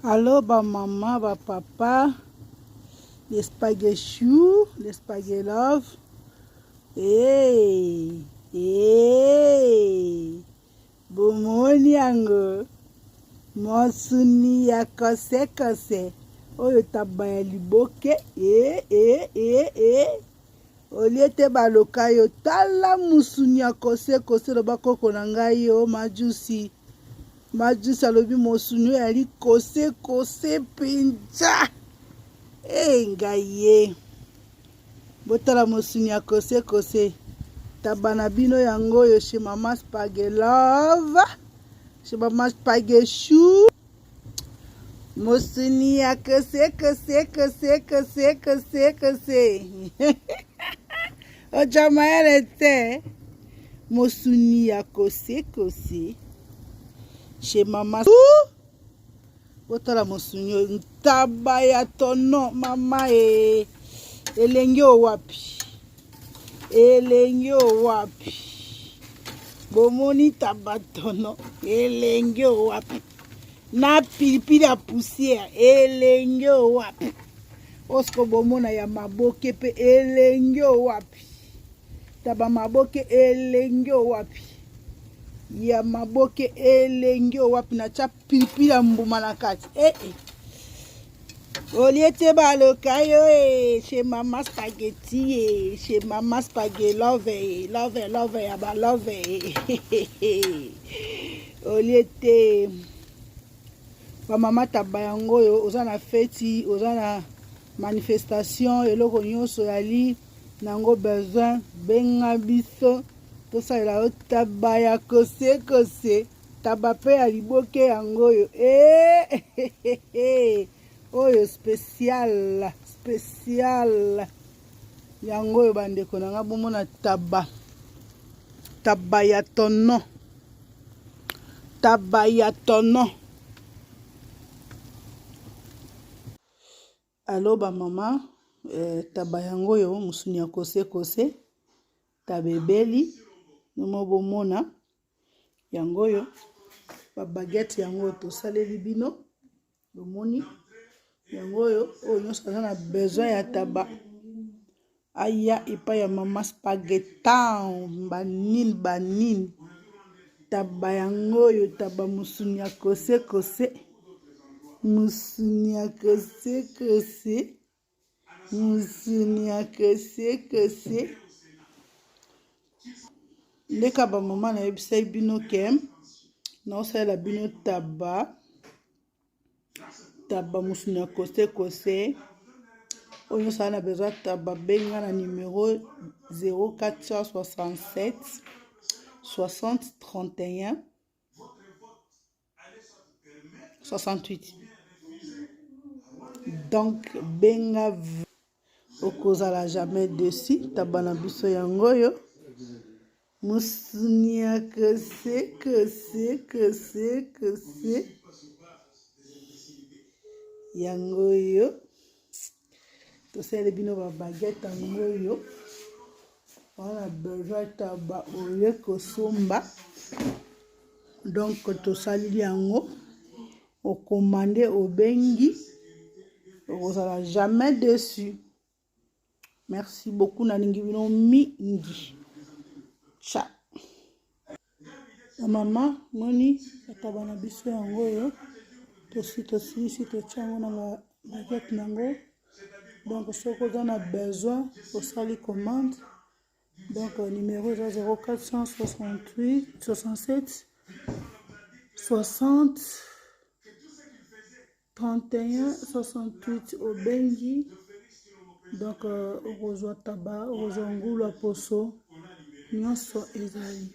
Allô, ba maman, ba papa, les spaghetti chou, les spaghetti love. Hey, hey, bomoni yango, monsuni ya kose kose, oyo tabaya liboke, oliete baloka yo, tala musuni ya kose kose lo bakoko na ngai yo, majusi. Majusi alobi mosuni yali kose kose penza. Ngai ye. Botala mosuni ya kose kose. Tabana bino yango yo chez Mama Spaghetti Love. Chez Mama Spaghetti Chou. Mosuni ya kose kose kose kose kose kose. Ojama elete. Mosuni ya kose kose. Chez Mama Botala mosuni ntaba ya tono mama elenge wapi bomoni taba tono elenge wapi na pilipili ya poussière elenge wapi osko bomona ya maboke pe elenge wapi taba maboke elenge wapi ya maboke elenge wapi na cha pilipili ya mbuma na kati oliete baloka yo chez Mama Spaghetti chez Mama Spaghetti love ya ba love oliete ba mama taba yango yo oza na feti oza na manifestation eloko nyonso yali nango besoin benga biso tosalela yo taba ya kose kose taba pe ya liboke yango yo oyo spécial yango oyo bandeko na nga bomona taba ya tono alo ba mama taba yango oyo musuni ya kose kose taba ebeli nomo bomona yango oyo ba baguette yango tosaleli bino bomoni yango oyo nyonso aza na besoin ya taba aya epai ya Mama Spaghetti banini taba yango oyo taba musuni ya kose kose musuni ya kose kose ndeka ba mama nayebisai bino ke naosalela bino taba musuni ya kose kose oyo nyonso na besoin taba benga na numéro 0467 60 31 68 donc benga okozala jamais dessus taba na biso yango oyo musuni ya kose yango oyo tosele bino ba baguette yango oyo wana besoin taba oye kosomba donc tosalili yango okomande obengi okozala jamais dessus. Merci beaucoup nalingi bino mingi. Ciao. Mama moni taba na biso yango oyo tosilisi totia yango na baguette nango donc soki oza na besoin osali commande donc numéro eza 0468 67 60 31 68 obengi donc okozwa taba okozwa ngulu ya poso nyonso ezali